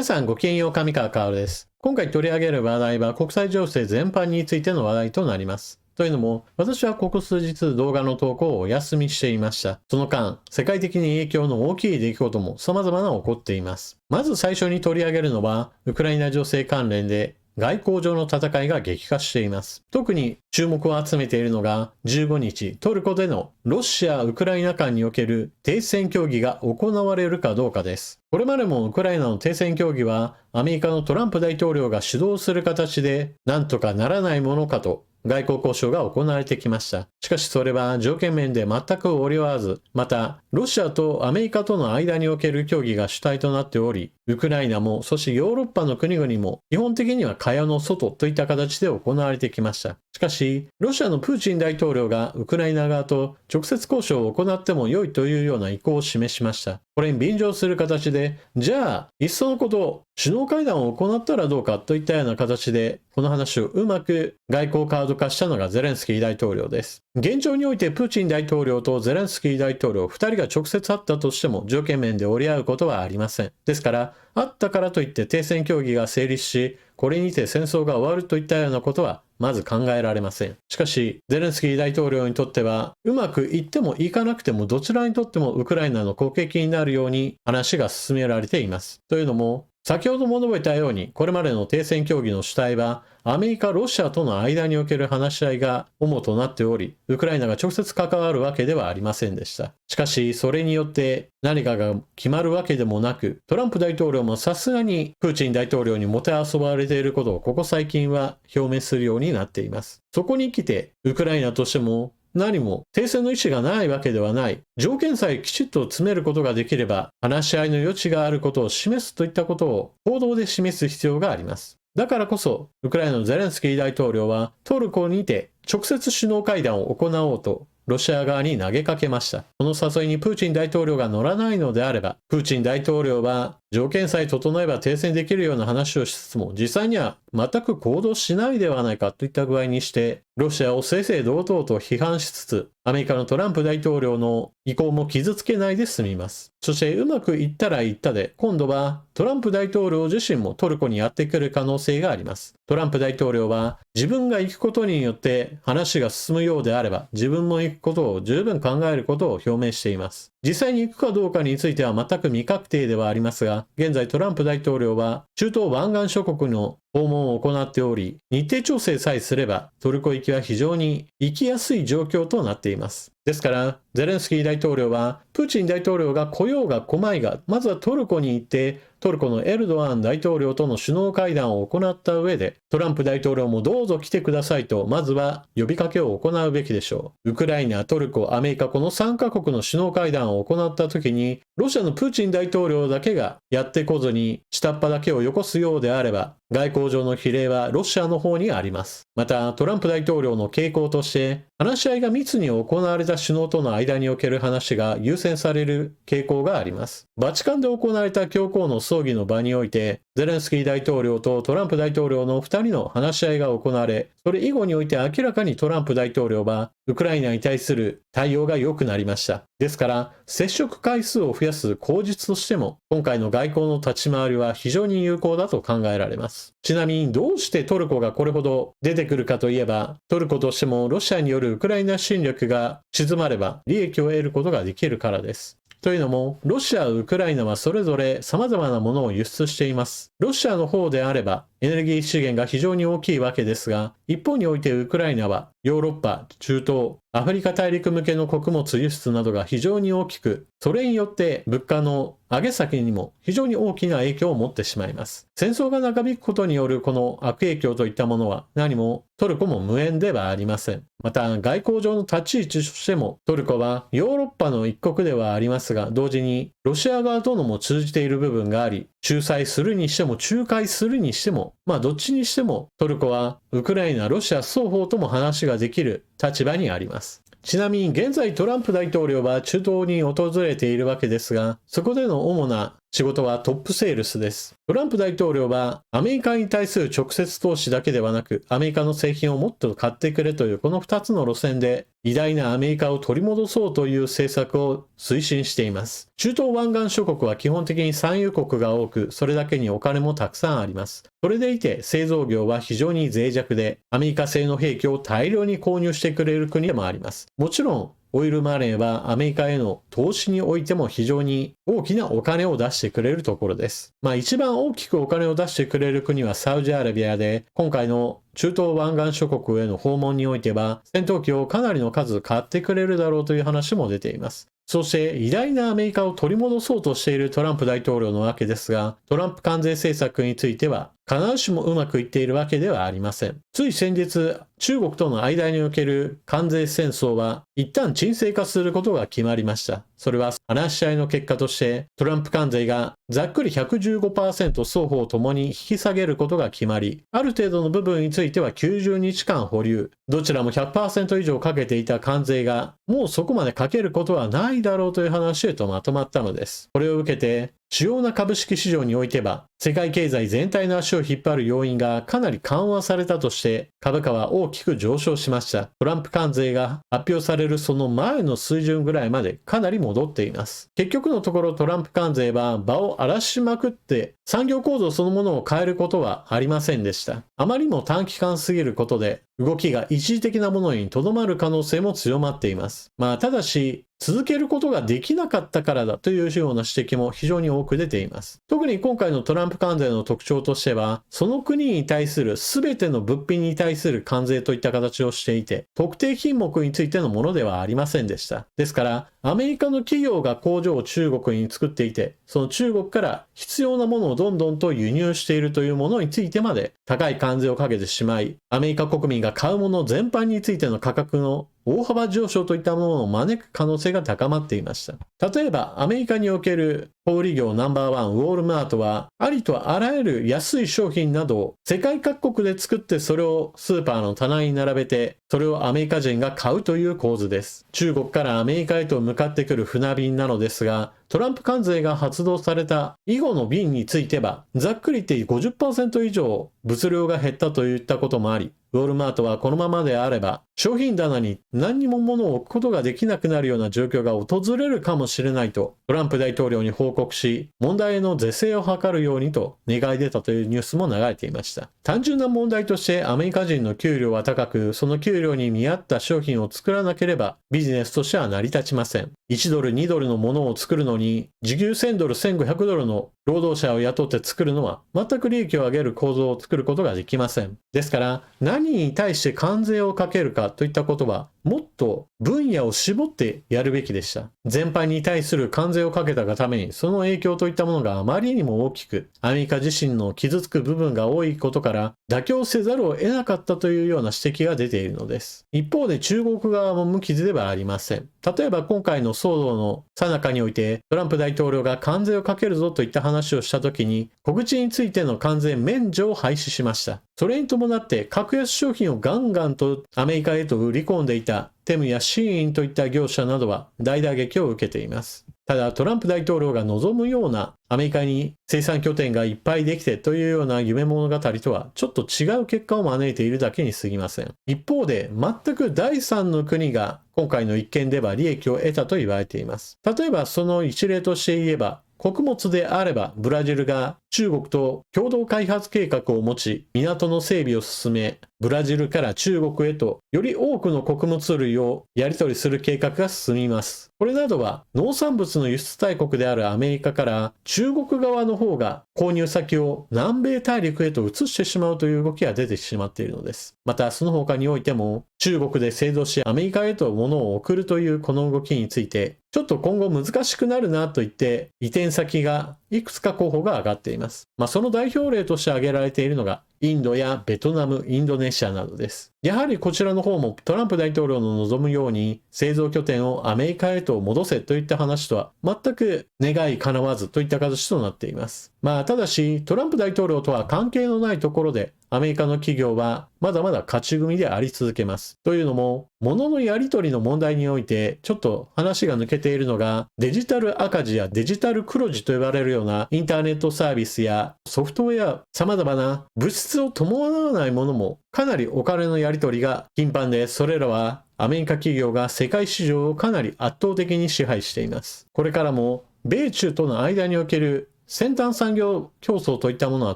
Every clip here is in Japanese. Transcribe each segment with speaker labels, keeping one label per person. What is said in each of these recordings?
Speaker 1: 皆さんごきげんよう、上川薫です。今回取り上げる話題は国際情勢全般についての話題となります。というのも、私はここ数日動画の投稿をお休みしていました。その間、世界的に影響の大きい出来事も様々な起こっています。まず最初に取り上げるのは、ウクライナ情勢関連で、外交上の戦いが激化しています。特に注目を集めているのが15日トルコでのロシア・ウクライナ間における停戦協議が行われるかどうかです。これまでもウクライナの停戦協議はアメリカのトランプ大統領が主導する形でなんとかならないものかと外交交渉が行われてきました。しかしそれは条件面で全く折り合わず、またロシアとアメリカとの間における協議が主体となっており、ウクライナもそしてヨーロッパの国々も基本的には蚊帳の外といった形で行われてきました。しかし、ロシアのプーチン大統領がウクライナ側と直接交渉を行っても良いというような意向を示しました。これに便乗する形で、じゃあ、いっそのこと、首脳会談を行ったらどうかといったような形で、この話をうまく外交カード化したのがゼレンスキー大統領です。現状においてプーチン大統領とゼレンスキー大統領2人が直接会ったとしても条件面で折り合うことはありません。ですから、会ったからといって停戦協議が成立し、これにて戦争が終わるといったようなことはまず考えられません。しかし、ゼレンスキー大統領にとっては、うまくいってもいかなくてもどちらにとってもウクライナの国益になるように話が進められています。というのも、先ほども述べたように、これまでの停戦協議の主体は、アメリカ、ロシアとの間における話し合いが主となっており、ウクライナが直接関わるわけではありませんでした。しかし、それによって何かが決まるわけでもなく、トランプ大統領もさすがにプーチン大統領にもてあそばれていることをここ最近は表明するようになっています。そこに来て、ウクライナとしても何も停戦の意思がないわけではない。条件さえきちっと詰めることができれば、話し合いの余地があることを示すといったことを行動で示す必要があります。だからこそ、ウクライナのゼレンスキー大統領はトルコにて直接首脳会談を行おうとロシア側に投げかけました。この誘いにプーチン大統領が乗らないのであれば、プーチン大統領は条件さえ整えば停戦できるような話をしつつも、実際には全く行動しないではないかといった具合にして、ロシアを正々堂々と批判しつつ、アメリカのトランプ大統領の意向も傷つけないで済みます。そしてうまくいったらいったで、今度はトランプ大統領自身もトルコにやってくる可能性があります。トランプ大統領は自分が行くことによって話が進むようであれば、自分も行くことを十分考えることを表明しています。実際に行くかどうかについては全く未確定ではありますが、現在トランプ大統領は中東湾岸諸国の訪問を行っており、日程調整さえすればトルコ行きは非常に行きやすい状況となっています。ですから、ゼレンスキー大統領は、プーチン大統領が来ようが来まいが、まずはトルコに行って、トルコのエルドアン大統領との首脳会談を行った上で、トランプ大統領もどうぞ来てくださいと、まずは呼びかけを行うべきでしょう。ウクライナ、トルコ、アメリカ、この3カ国の首脳会談を行った時に、ロシアのプーチン大統領だけがやってこずに、下っ端だけをよこすようであれば、外交上の比例はロシアの方にあります。また、トランプ大統領の傾向として、話し合いが密に行われた首脳との間における話が優先される傾向があります。バチカンで行われた教皇の葬儀の場において、ゼレンスキー大統領とトランプ大統領の2人の話し合いが行われ、それ以後において明らかにトランプ大統領はウクライナに対する対応が良くなりました。ですから、接触回数を増やす口実としても、今回の外交の立ち回りは非常に有効だと考えられます。ちなみにどうしてトルコがこれほど出てくるかといえば、トルコとしてもロシアによるウクライナ侵略が静まれば利益を得ることができるからです。というのも、ロシア、ウクライナはそれぞれ様々なものを輸出しています。ロシアの方であれば、エネルギー資源が非常に大きいわけですが、一方においてウクライナはヨーロッパ、中東、アフリカ大陸向けの穀物輸出などが非常に大きく、それによって物価の上げ下げにも非常に大きな影響を持ってしまいます。戦争が長引くことによるこの悪影響といったものは何もトルコも無縁ではありません。また外交上の立ち位置としてもトルコはヨーロッパの一国ではありますが、同時にロシア側とのも通じている部分があり、仲裁するにしても仲介するにしても、どっちにしてもトルコはウクライナ、ロシア双方とも話ができる立場にあります。ちなみに現在トランプ大統領は中東に訪れているわけですが、そこでの主な仕事はトップセールスです。トランプ大統領はアメリカに対する直接投資だけではなく、アメリカの製品をもっと買ってくれというこの2つの路線で偉大なアメリカを取り戻そうという政策を推進しています。中東湾岸諸国は基本的に産油国が多く、それだけにお金もたくさんあります。それでいて製造業は非常に脆弱で、アメリカ製の兵器を大量に購入してくれる国でもあります。もちろん、オイルマネーはアメリカへの投資においても非常に大きなお金を出してくれるところです。一番大きくお金を出してくれる国はサウジアラビアで、今回の中東湾岸諸国への訪問においては、戦闘機をかなりの数買ってくれるだろうという話も出ています。そして偉大なアメリカを取り戻そうとしているトランプ大統領のわけですが、トランプ関税政策については必ずしもうまくいっているわけではありません。つい先日、中国との間における関税戦争は一旦沈静化することが決まりました。それは話し合いの結果としてトランプ関税がざっくり 115% 双方ともに引き下げることが決まり、ある程度の部分については90日間保留。どちらも 100% 以上かけていた関税がもうそこまでかけることはないだろうという話へとまとまったのです。これを受けて主要な株式市場においては、世界経済全体の足を引っ張る要因がかなり緩和されたとして、株価は大きく上昇しました。トランプ関税が発表されるその前の水準ぐらいまでかなり戻っています。結局のところトランプ関税は場を荒らしまくって産業構造そのものを変えることはありませんでした。あまりにも短期間すぎることで、動きが一時的なものにとどまる可能性も強まっています。ただし、続けることができなかったからだというような指摘も非常に多く出ています。特に今回のトランプ関税の特徴としては、その国に対する全ての物品に対する関税といった形をしていて、特定品目についてのものではありませんでした。ですから、アメリカの企業が工場を中国に作っていて、その中国から必要なものをどんどんと輸入しているというものについてまで高い関税をかけてしまい、アメリカ国民が買うもの全般についての価格の大幅上昇といったものを招く可能性が高まっていました。例えば、アメリカにおける小売業ナンバーワンウォールマートは、ありとあらゆる安い商品などを世界各国で作ってそれをスーパーの棚に並べて、それをアメリカ人が買うという構図です。中国からアメリカへと向かってくる船便なのですが、トランプ関税が発動された以後の便については、ざっくり言って 50% 以上物量が減ったといったこともあり、ウォールマートはこのままであれば、商品棚に何にも物を置くことができなくなるような状況が訪れるかもしれないと、トランプ大統領に報告し、問題への是正を図るようにと願い出たというニュースも流れていました。単純な問題としてアメリカ人の給料は高く、その給料に見合った商品を作らなければビジネスとしては成り立ちません。1ドル、2ドルのものを作るのに、時給1000ドル、1500ドルの労働者を雇って作るのは全く利益を上げる構造を作ることができません。ですから、何に対して関税をかけるかといったことは、もっと分野を絞ってやるべきでした。全般に対する関税をかけたがために、その影響といったものがあまりにも大きく、アメリカ自身の傷つく部分が多いことから、妥協せざるを得なかったというような指摘が出ているのです。一方で中国側も無傷ではありません。例えば今回の騒動の最中において、トランプ大統領が関税をかけるぞといった話をしたときに、小口についての関税免除を廃止しました。それに伴って格安商品をガンガンとアメリカへと売り込んでいたテムやシーインといった業者などは大打撃を受けています。ただトランプ大統領が望むようなアメリカに生産拠点がいっぱいできてというような夢物語とはちょっと違う結果を招いているだけに過ぎません。一方で全く第三の国が今回の一件では利益を得たと言われています。例えばその一例として言えば、穀物であればブラジルが中国と共同開発計画を持ち港の整備を進め、ブラジルから中国へとより多くの穀物類をやり取りする計画が進みます。これなどは農産物の輸出大国であるアメリカから中国側の方が購入先を南米大陸へと移してしまうという動きが出てしまっているのです。またその他においても中国で製造しアメリカへと物を送るというこの動きについてちょっと今後難しくなるなと言って移転先がいくつか候補が上がっています。その代表例として挙げられているのがインドやベトナム、インドネシアなどです。やはりこちらの方もトランプ大統領の望むように製造拠点をアメリカへと戻せといった話とは全く願い叶わずといった形となっています。ただしトランプ大統領とは関係のないところでアメリカの企業はまだまだ勝ち組であり続けます。というのも、物のやり取りの問題において、ちょっと話が抜けているのが、デジタル赤字やデジタル黒字と呼ばれるようなインターネットサービスやソフトウェア、様々な物質を伴わないものも、かなりお金のやり取りが頻繁で、それらはアメリカ企業が世界市場をかなり圧倒的に支配しています。これからも米中との間における先端産業競争といったものは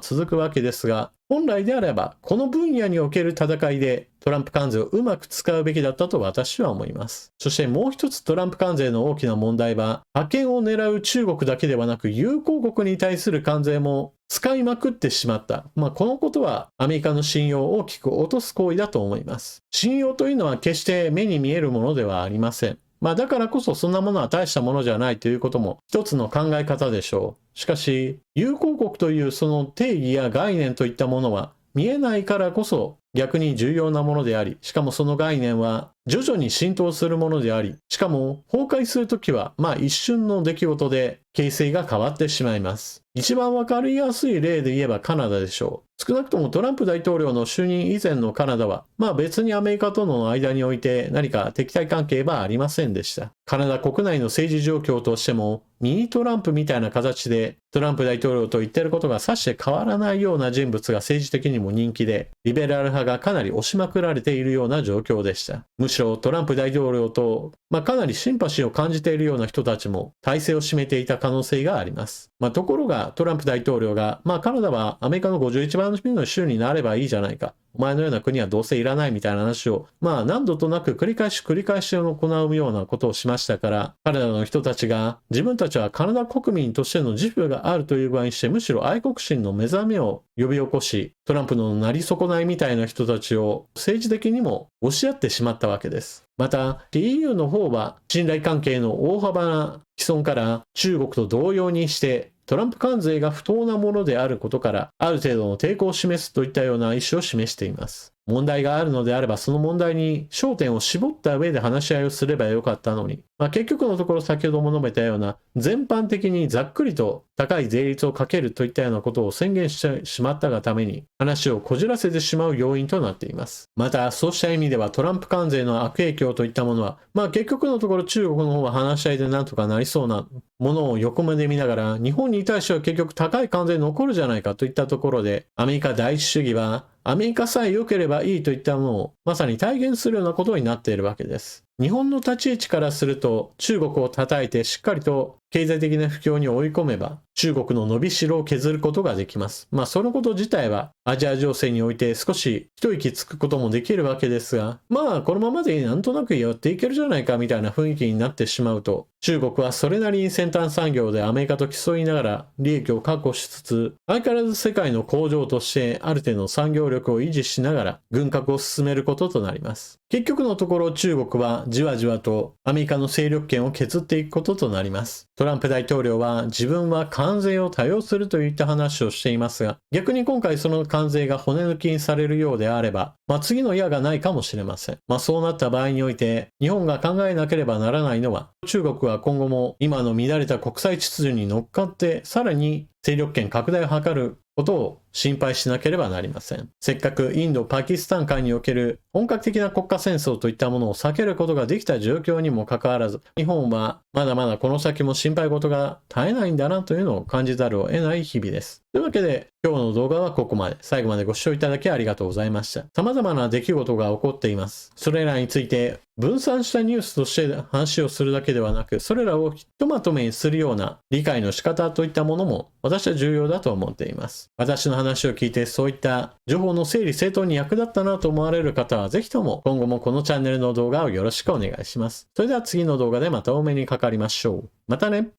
Speaker 1: 続くわけですが、本来であればこの分野における戦いでトランプ関税をうまく使うべきだったと私は思います。そしてもう一つトランプ関税の大きな問題は、覇権を狙う中国だけではなく友好国に対する関税も使いまくってしまった。このことはアメリカの信用を大きく落とす行為だと思います。信用というのは決して目に見えるものではありません。だからこそそんなものは大したものじゃないということも一つの考え方でしょう。しかし、友好国というその定義や概念といったものは見えないからこそ逆に重要なものであり、しかもその概念は徐々に浸透するものであり、しかも崩壊するときは一瞬の出来事で形勢が変わってしまいます。一番わかりやすい例で言えばカナダでしょう。少なくともトランプ大統領の就任以前のカナダは、別にアメリカとの間において何か敵対関係はありませんでした。カナダ国内の政治状況としても、ミニトランプみたいな形で、トランプ大統領と言ってることがさして変わらないような人物が政治的にも人気で、リベラル派がかなり押しまくられているような状況でした。むしろトランプ大統領と、かなりシンパシーを感じているような人たちも体制を占めていた可能性があります。ところがトランプ大統領が、カナダはアメリカの51番目の州になればいいじゃないか。お前のような国はどうせいらないみたいな話を、何度となく繰り返し行うようなことをしましたから、カナダの人たちが自分たちはカナダ国民としての自負があるという具合にして、むしろ愛国心の目覚めを呼び起こし、トランプのなり損ないみたいな人たちを政治的にも押し合ってしまったわけです。また EU の方は信頼関係の大幅な毀損から中国と同様にしてトランプ関税が不当なものであることからある程度の抵抗を示すといったような意思を示しています。問題があるのであればその問題に焦点を絞った上で話し合いをすればよかったのに、結局のところ先ほども述べたような全般的にざっくりと高い税率をかけるといったようなことを宣言してしまったがために話をこじらせてしまう要因となっています。またそうした意味ではトランプ関税の悪影響といったものは結局のところ中国の方は話し合いでなんとかなりそうなものを横目で見ながら日本に対しては結局高い関税残るじゃないかといったところでアメリカ第一主義はアメリカさえ良ければいいといったものをまさに体現するようなことになっているわけです。日本の立ち位置からすると中国を叩いてしっかりと経済的な不況に追い込めば中国の伸びしろを削ることができます。そのこと自体はアジア情勢において少し一息つくこともできるわけですが、このままでなんとなくやっていけるじゃないかみたいな雰囲気になってしまうと、中国はそれなりに先端産業でアメリカと競いながら利益を確保しつつ、相変わらず世界の工場としてある程度の産業力を維持しながら軍拡を進めることとなります。結局のところ中国はじわじわとアメリカの勢力圏を削っていくこととなります。トランプ大統領は自分は関税を多用するといった話をしていますが、逆に今回その関税が骨抜きにされるようであれば、次の矢がないかもしれません。そうなった場合において、日本が考えなければならないのは、中国は今後も今の乱れた国際秩序に乗っかって、さらに勢力圏拡大を図ることを心配しなければなりません。せっかくインド・パキスタン間における本格的な国家戦争といったものを避けることができた状況にもかかわらず、日本はまだまだこの先も心配事が絶えないんだなというのを感じざるを得ない日々です。というわけで今日の動画はここまで。最後までご視聴いただきありがとうございました。様々な出来事が起こっています。それらについて分散したニュースとして話をするだけではなく、それらをひとまとめにするような理解の仕方といったものも私は重要だと思っています。私の話を聞いてそういった情報の整理整頓に役立ったなと思われる方はぜひとも今後もこのチャンネルの動画をよろしくお願いします。それでは次の動画でまたお目にかかりましょう。またね。